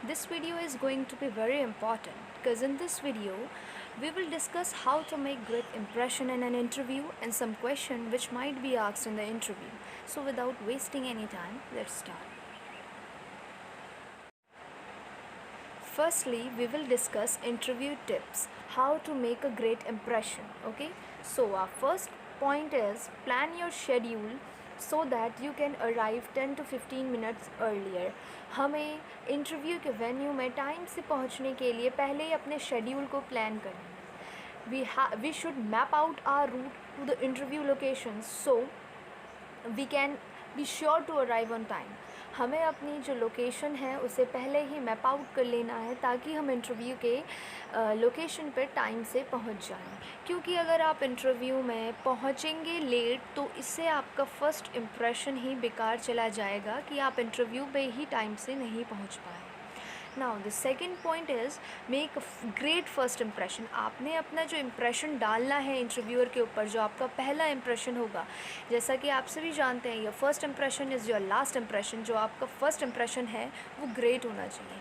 this video is going to be very important because in this video we will discuss how to make great impression in an interview and some question which might be asked in the interview. So without wasting any time, let's start. Firstly, we will discuss interview tips, how to make a great impression. Okay, so our first point is plan your schedule so that you can arrive 10 to 15 minutes earlier. हमें interview के venue में time से पहुंचने के लिए पहले ही अपने schedule को प्लान करना है. We should map out our route to the interview location so we can be sure to arrive on time. हमें अपनी जो लोकेशन है उसे पहले ही मैप आउट कर लेना है ताकि हम इंटरव्यू के लोकेशन पर टाइम से पहुंच जाएं. क्योंकि अगर आप इंटरव्यू में पहुंचेंगे लेट तो इससे आपका फ़र्स्ट इम्प्रेशन ही बेकार चला जाएगा कि आप इंटरव्यू पे ही टाइम से नहीं पहुंच पाए. Now the second point is make great first impression. आपने अपना जो इम्प्रेशन डालना है इंटरव्यूअर के ऊपर, जो आपका पहला इम्प्रेशन होगा, जैसा कि आप सभी जानते हैं, your first impression is your last impression. जो आपका फर्स्ट इम्प्रेशन है वो ग्रेट होना चाहिए.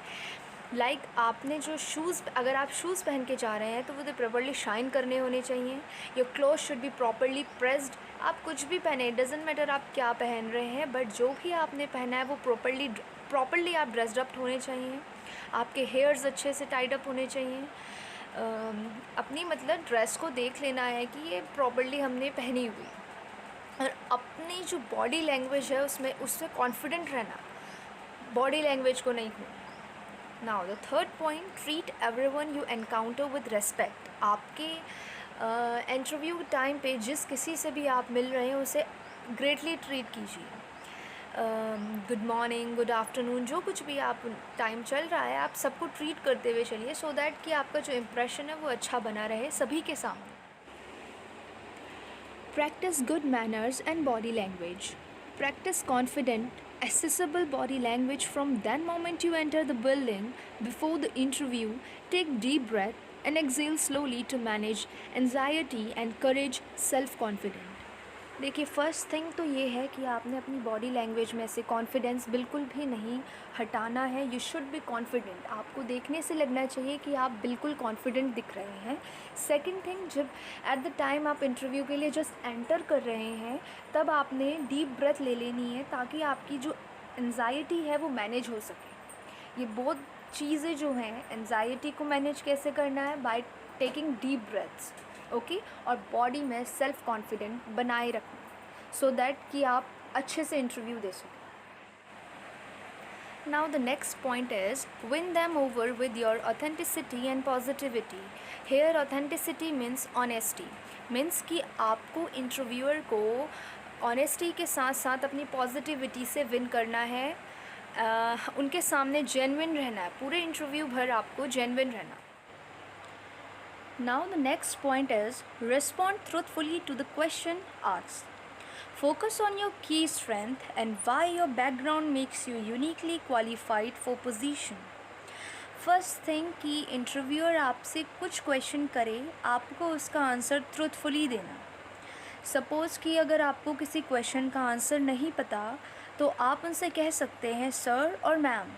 लाइक आपने जो शूज़, अगर आप शूज़ पहन के जा रहे हैं तो वो तो प्रॉपर्ली शाइन करने होने चाहिए. Your cloth should be properly pressed. आप कुछ भी पहने, डजेंट मैटर आप क्या पहन रहे हैं, बट जो भी आपने पहना है वो प्रॉपर्ली आप ड्रेस्ड अप होने चाहिए. आपके हेयर्स अच्छे से टाइड अप होने चाहिए. अपनी मतलब ड्रेस को देख लेना है कि ये प्रॉपर्ली हमने पहनी हुई, और अपनी जो बॉडी लैंग्वेज है उससे कॉन्फिडेंट रहना, बॉडी लैंग्वेज को नहीं खोना. Now the third point, treat everyone you encounter with respect. आपके इंटरव्यू टाइम पे जिस किसी से भी आप मिल रहे हैं उसे ग्रेटली ट्रीट कीजिए. गुड मॉर्निंग, गुड आफ्टरनून, जो कुछ भी आप टाइम चल रहा है आप सबको ट्रीट करते हुए चलिए सो दैट कि आपका जो इम्प्रेशन है वो अच्छा बना रहे सभी के सामने. Practice good manners and body language. Practice confident, accessible body language from that moment you enter the building. Before the interview, take deep breath and exhale slowly to manage anxiety and encourage self-confidence. देखिए, first thing तो ये है कि आपने अपनी body language में से confidence बिल्कुल भी नहीं हटाना है. You should be confident. आपको देखने से लगना चाहिए कि आप बिल्कुल कॉन्फिडेंट दिख रहे हैं. सेकंड थिंग, जब एट द टाइम आप इंटरव्यू के लिए जस्ट एंटर कर रहे हैं तब आपने डीप ब्रेथ ले लेनी है ताकि आपकी जो एंजाइटी है वो मैनेज हो सके. ये बहुत चीज़ें जो हैं, एंजाइटी को मैनेज कैसे करना है, by taking deep breaths. Okay, और बॉडी में सेल्फ कॉन्फिडेंट बनाए रखना सो दैट कि आप अच्छे से इंटरव्यू दे सकें. Now the next point is win them over with your authenticity and positivity. Here authenticity means honesty. Means कि आपको इंटरव्यूअर को ऑनेस्टी के साथ साथ अपनी पॉजिटिविटी से विन करना है. उनके सामने जेन्युइन रहना है. पूरे इंटरव्यू भर आपको जेन्युइन रहना. Now the next point is respond truthfully to the question asked. Focus on your key strength and why your background makes you uniquely qualified for position. First thing कि interviewer आपसे कुछ question करे, आपको उसका answer truthfully देना. Suppose कि अगर आपको किसी क्वेश्चन का आंसर नहीं पता तो आप उनसे कह सकते हैं सर और ma'am,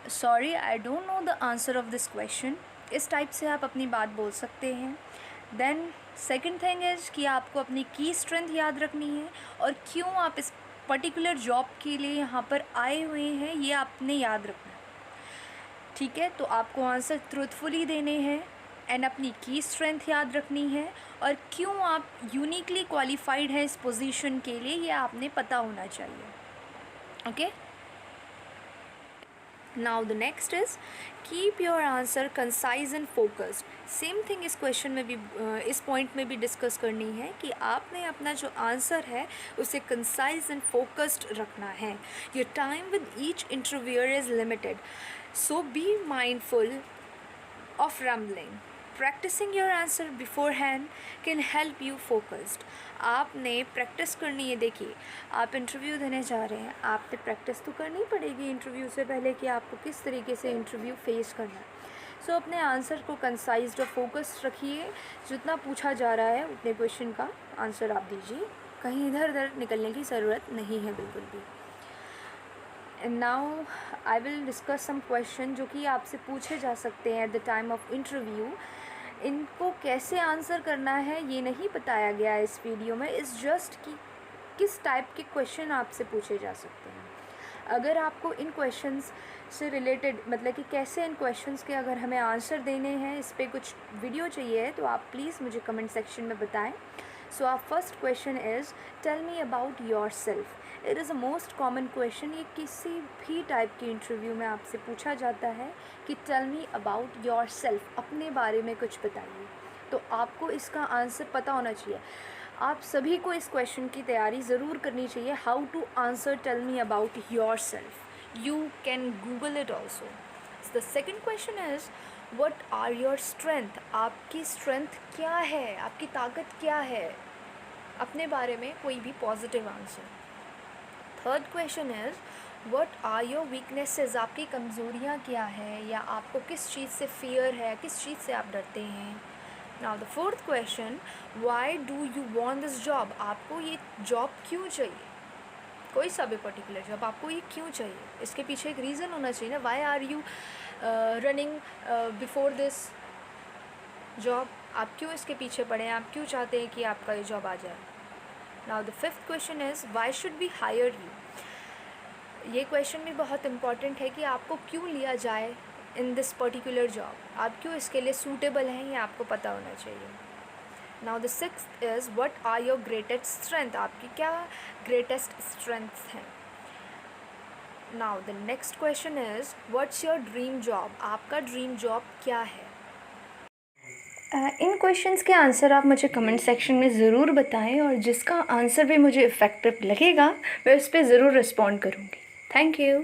sorry I don't know the answer of this question. इस टाइप से आप अपनी बात बोल सकते हैं. देन सेकंड थिंग इज़ कि आपको अपनी की स्ट्रेंथ याद रखनी है और क्यों आप इस पर्टिकुलर जॉब के लिए यहाँ पर आए हुए हैं ये आपने याद रखना है. ठीक है, तो आपको आंसर ट्रूथफुली देने हैं एंड अपनी की स्ट्रेंथ याद रखनी है और क्यों आप यूनिकली क्वालिफाइड हैं इस पोजीशन के लिए ये आपने पता होना चाहिए. Okay, now the next is keep your answer concise and focused. Same thing इस क्वेश्चन में भी, इस पॉइंट में भी डिस्कस करनी है कि आपने अपना जो आंसर है उसे कंसाइज एंड फोकस्ड रखना है. Your time with each interviewer is limited, so be mindful of rambling. Practising your answer beforehand can help you focused. आपने प्रैक्टिस करनी है. देखिए, आप इंटरव्यू देने जा रहे हैं, आपने प्रैक्टिस तो करनी पड़ेगी इंटरव्यू से पहले कि आपको किस तरीके से इंटरव्यू फेस करना है. सो अपने आंसर को कंसाइज्ड और फोकस्ड रखिए. जितना पूछा जा रहा है उतने क्वेश्चन का आंसर आप दीजिए. कहीं इधर उधर निकलने की ज़रूरत नहीं है बिल्कुल भी. And now I will discuss some question जो कि आपसे पूछे जा सकते हैं at the time of interview. इनको कैसे आंसर करना है ये नहीं बताया गया है इस वीडियो में. इस जस्ट कि किस टाइप के क्वेश्चन आपसे पूछे जा सकते हैं. अगर आपको इन क्वेश्चंस से रिलेटेड मतलब कि कैसे इन क्वेश्चंस के अगर हमें आंसर देने हैं, इस पर कुछ वीडियो चाहिए है, तो आप प्लीज़ मुझे कमेंट सेक्शन में बताएं. So our first question is tell me about yourself. It is a most common question. ये किसी भी टाइप के इंटरव्यू में आपसे पूछा जाता है कि tell me about yourself, अपने बारे में कुछ बताइए. तो आपको इसका आंसर पता होना चाहिए. आप सभी को इस क्वेश्चन की तैयारी ज़रूर करनी चाहिए. How to answer tell me about yourself. You can google it also. The second question is what are your strength. आपकी स्ट्रेंथ क्या है, आपकी ताकत क्या है. अपने बारे में कोई भी positive answer. Third question is what are your weaknesses. आपकी कमज़ोरियाँ क्या है, या आपको किस चीज़ से फियर है, किस चीज़ से आप डरते हैं. Now the fourth question, why do you want this job. आपको ये जॉब क्यों चाहिए. कोई सा भी पर्टिकुलर जॉब, आपको ये क्यों चाहिए, इसके पीछे एक रीज़न होना चाहिए ना. Why are you running before this job. आप क्यों इसके पीछे पड़े हैं, आप क्यों चाहते हैं कि आपका ये जॉब आ जाए. Now the fifth question is why should we hire you. ये क्वेश्चन भी बहुत इंपॉर्टेंट है कि आपको क्यों लिया जाए इन दिस पर्टिकुलर जॉब. आप क्यों इसके लिए सूटेबल हैं, ये आपको पता होना चाहिए. Now the sixth is what are your greatest strength. आपकी क्या ग्रेटेस्ट स्ट्रेंथ्स हैं. Now the next question is what's your dream job. आपका ड्रीम जॉब क्या है. इन क्वेश्चंस के आंसर आप मुझे कमेंट सेक्शन में ज़रूर बताएं, और जिसका आंसर भी मुझे इफ़ेक्टिव लगेगा मैं उस पर ज़रूर रिस्पॉन्ड करूँगी. Thank you.